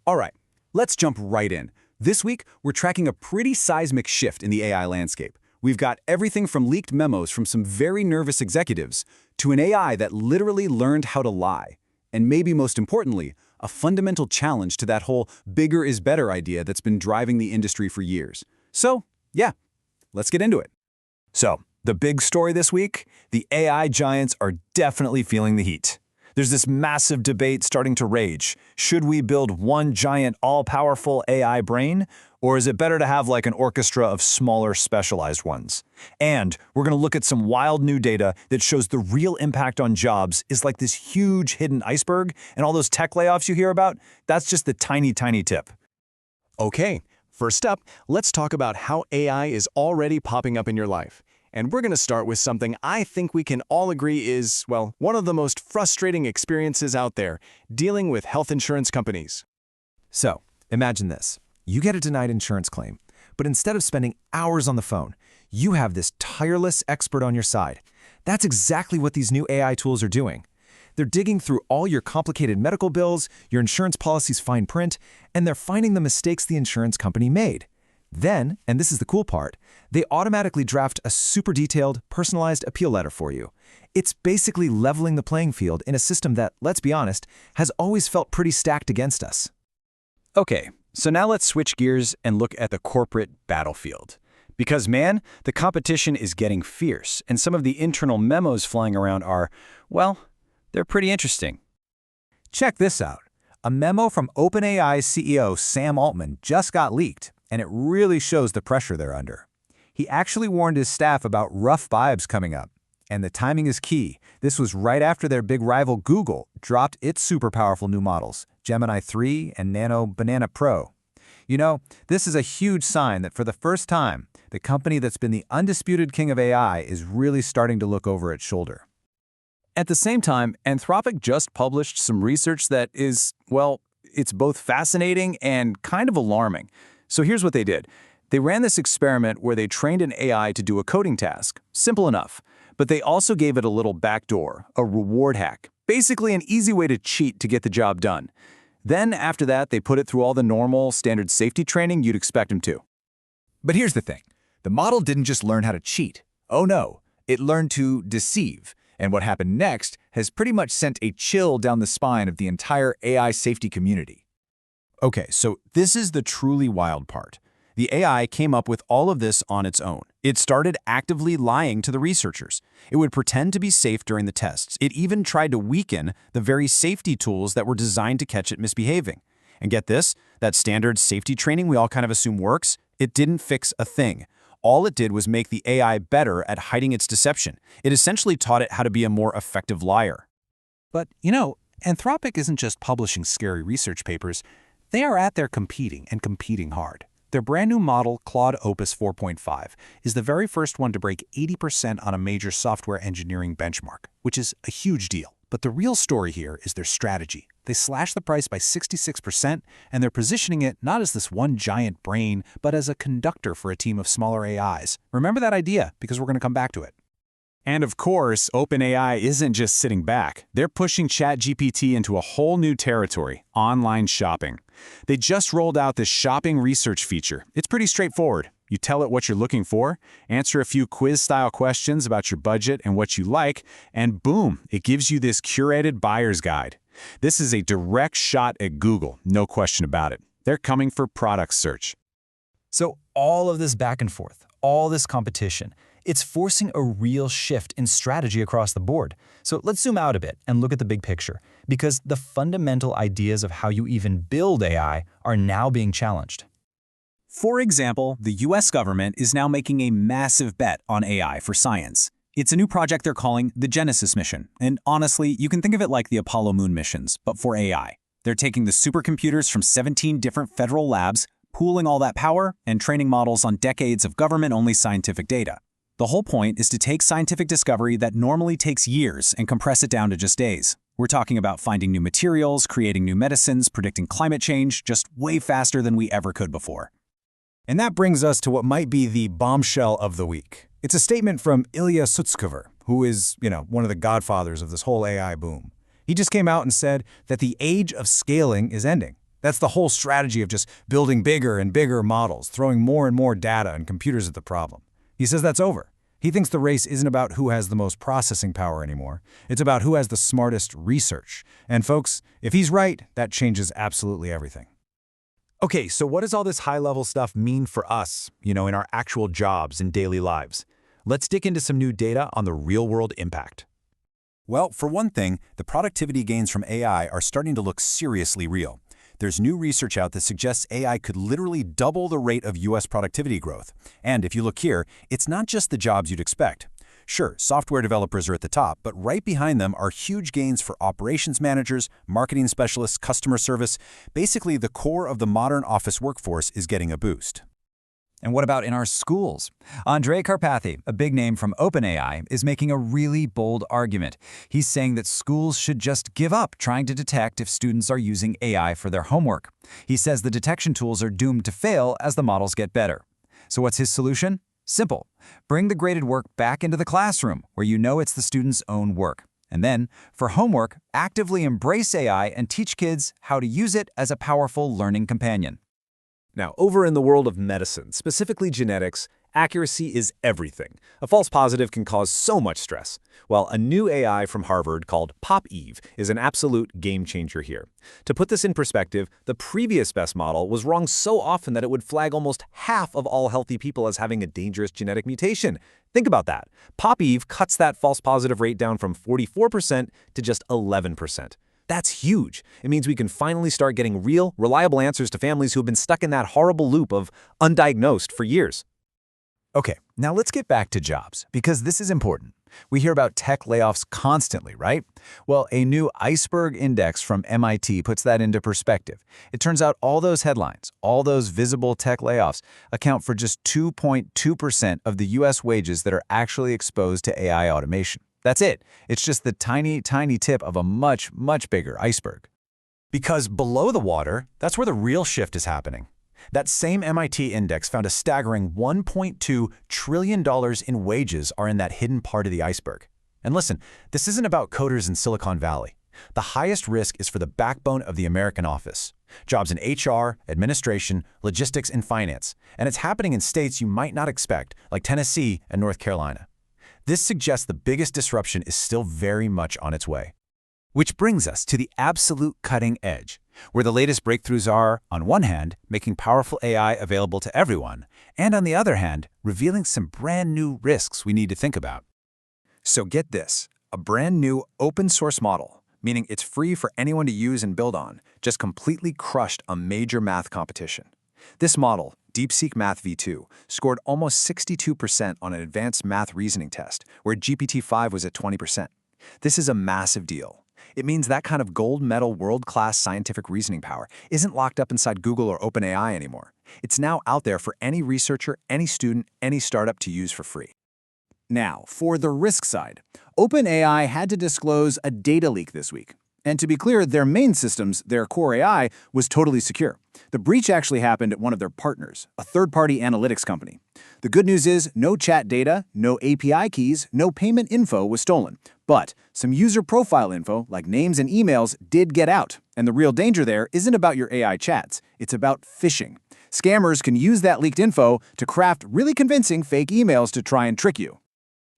All right, let's jump right in. This week, we're tracking a pretty seismic shift in the AI landscape. We've got everything from leaked memos from some very nervous executives to an AI that literally learned how to lie. And maybe most importantly, a fundamental challenge to that whole bigger is better idea that's been driving the industry for years. So, yeah, let's get into it. So, the big story this week, the AI giants are definitely feeling the heat. There's this massive debate starting to rage. Should we build one giant all-powerful AI brain, or is it better to have like an orchestra of smaller specialized ones? And we're going to look at some wild new data that shows the real impact on jobs is like this huge hidden iceberg, and all those tech layoffs you hear about, that's just the tiny, tiny tip. Okay, first up, let's talk about how AI is already popping up in your life. And we're going to start with something I think we can all agree is, well, one of the most frustrating experiences out there, dealing with health insurance companies. So, imagine this. You get a denied insurance claim, but instead of spending hours on the phone, you have this tireless expert on your side. That's exactly what these new AI tools are doing. They're digging through all your complicated medical bills, your insurance policy's fine print, and they're finding the mistakes the insurance company made. Then, and this is the cool part, they automatically draft a super detailed, personalized appeal letter for you. It's basically leveling the playing field in a system that, let's be honest, has always felt pretty stacked against us. Okay, so now let's switch gears and look at the corporate battlefield. Because man, the competition is getting fierce, and some of the internal memos flying around are, well, they're pretty interesting. Check this out. A memo from OpenAI's CEO Sam Altman just got leaked, and it really shows the pressure they're under. He actually warned his staff about rough vibes coming up. And the timing is key. This was right after their big rival Google dropped its super powerful new models, Gemini 3 and Nano Banana Pro. You know, this is a huge sign that for the first time, the company that's been the undisputed king of AI is really starting to look over its shoulder. At the same time, Anthropic just published some research that is, well, it's both fascinating and kind of alarming. So here's what they did. They ran this experiment where they trained an AI to do a coding task. Simple enough. But they also gave it a little backdoor, a reward hack. Basically an easy way to cheat to get the job done. Then after that, they put it through all the normal, standard safety training you'd expect them to. But here's the thing. The model didn't just learn how to cheat. Oh no, it learned to deceive. And what happened next has pretty much sent a chill down the spine of the entire AI safety community. Okay, so this is the truly wild part. The AI came up with all of this on its own. It started actively lying to the researchers. It would pretend to be safe during the tests. It even tried to weaken the very safety tools that were designed to catch it misbehaving. And get this, that standard safety training we all kind of assume works, it didn't fix a thing. All it did was make the AI better at hiding its deception. It essentially taught it how to be a more effective liar. But, you know, Anthropic isn't just publishing scary research papers. They are out there competing and competing hard. Their brand new model, Claude Opus 4.5, is the very first one to break 80% on a major software engineering benchmark, which is a huge deal. But the real story here is their strategy. They slashed the price by 66%, and they're positioning it not as this one giant brain, but as a conductor for a team of smaller AIs. Remember that idea, because we're going to come back to it. And of course, OpenAI isn't just sitting back. They're pushing ChatGPT into a whole new territory, online shopping. They just rolled out this shopping research feature. It's pretty straightforward. You tell it what you're looking for, answer a few quiz-style questions about your budget and what you like, and boom, it gives you this curated buyer's guide. This is a direct shot at Google, no question about it. They're coming for product search. So all of this back and forth, all this competition, it's forcing a real shift in strategy across the board. So let's zoom out a bit and look at the big picture, because the fundamental ideas of how you even build AI are now being challenged. For example, the US government is now making a massive bet on AI for science. It's a new project they're calling the Genesis mission, and honestly, you can think of it like the Apollo moon missions, but for AI. They're taking the supercomputers from 17 different federal labs, pooling all that power, and training models on decades of government-only scientific data. The whole point is to take scientific discovery that normally takes years and compress it down to just days. We're talking about finding new materials, creating new medicines, predicting climate change, just way faster than we ever could before. And that brings us to what might be the bombshell of the week. It's a statement from Ilya Sutskever, who is, one of the godfathers of this whole AI boom. He just came out and said that the age of scaling is ending. That's the whole strategy of just building bigger and bigger models, throwing more and more data and computers at the problem. He says that's over. He thinks the race isn't about who has the most processing power anymore. It's about who has the smartest research. And folks, if he's right, that changes absolutely everything. Okay, so what does all this high-level stuff mean for us, in our actual jobs and daily lives? Let's dig into some new data on the real-world impact. Well, for one thing, the productivity gains from AI are starting to look seriously real. There's new research out that suggests AI could literally double the rate of U.S. productivity growth. And if you look here, it's not just the jobs you'd expect. Sure, software developers are at the top, but right behind them are huge gains for operations managers, marketing specialists, customer service. Basically, the core of the modern office workforce is getting a boost. And what about in our schools? Karpathy, a big name from OpenAI, is making a really bold argument. He's saying that schools should just give up trying to detect if students are using AI for their homework. He says the detection tools are doomed to fail as the models get better. So what's his solution? Simple. Bring the graded work back into the classroom, where you know it's the student's own work. And then, for homework, actively embrace AI and teach kids how to use it as a powerful learning companion. Now, over in the world of medicine, specifically genetics, accuracy is everything. A false positive can cause so much stress. Well, a new AI from Harvard called PopEVE is an absolute game changer here. To put this in perspective, the previous best model was wrong so often that it would flag almost half of all healthy people as having a dangerous genetic mutation. Think about that. PopEVE cuts that false positive rate down from 44% to just 11%. That's huge. It means we can finally start getting real, reliable answers to families who have been stuck in that horrible loop of undiagnosed for years. Okay, now let's get back to jobs, because this is important. We hear about tech layoffs constantly, right? Well, a new iceberg index from MIT puts that into perspective. It turns out all those headlines, all those visible tech layoffs, account for just 2.2% of the U.S. wages that are actually exposed to AI automation. That's it. It's just the tiny, tiny tip of a much, much bigger iceberg. Because below the water, that's where the real shift is happening. That same MIT index found a staggering $1.2 trillion in wages are in that hidden part of the iceberg. And listen, this isn't about coders in Silicon Valley. The highest risk is for the backbone of the American office. Jobs in HR, administration, logistics, and finance. And it's happening in states you might not expect, like Tennessee and North Carolina. This suggests the biggest disruption is still very much on its way. Which brings us to the absolute cutting edge, where the latest breakthroughs are, on one hand, making powerful AI available to everyone, and on the other hand, revealing some brand new risks we need to think about. So get this, a brand new open source model, meaning it's free for anyone to use and build on, just completely crushed a major math competition. This model, DeepSeek Math V2, scored almost 62% on an advanced math reasoning test, where GPT-5 was at 20%. This is a massive deal. It means that kind of gold medal world-class scientific reasoning power isn't locked up inside Google or OpenAI anymore. It's now out there for any researcher, any student, any startup to use for free. Now, for the risk side, OpenAI had to disclose a data leak this week. And to be clear, their main systems, their core AI, was totally secure. The breach actually happened at one of their partners, a third-party analytics company. The good news is no chat data, no API keys, no payment info was stolen. But some user profile info, like names and emails, did get out. And the real danger there isn't about your AI chats. It's about phishing. Scammers can use that leaked info to craft really convincing fake emails to try and trick you.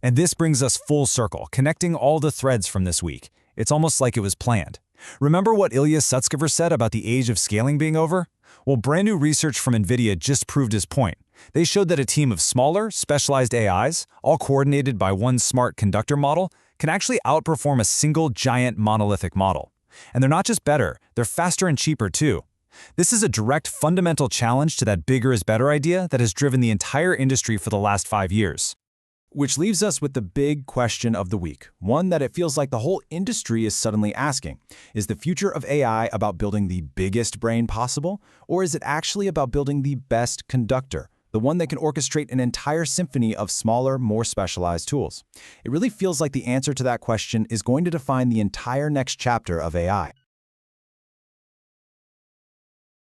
And this brings us full circle, connecting all the threads from this week. It's almost like it was planned. Remember what Ilya Sutskever said about the age of scaling being over? Well, brand new research from NVIDIA just proved his point. They showed that a team of smaller, specialized AIs, all coordinated by one smart conductor model, can actually outperform a single giant monolithic model. And they're not just better, they're faster and cheaper too. This is a direct fundamental challenge to that bigger is better idea that has driven the entire industry for the last 5 years. Which leaves us with the big question of the week, one that it feels like the whole industry is suddenly asking. Is the future of AI about building the biggest brain possible, or is it actually about building the best conductor, the one that can orchestrate an entire symphony of smaller, more specialized tools? It really feels like the answer to that question is going to define the entire next chapter of AI.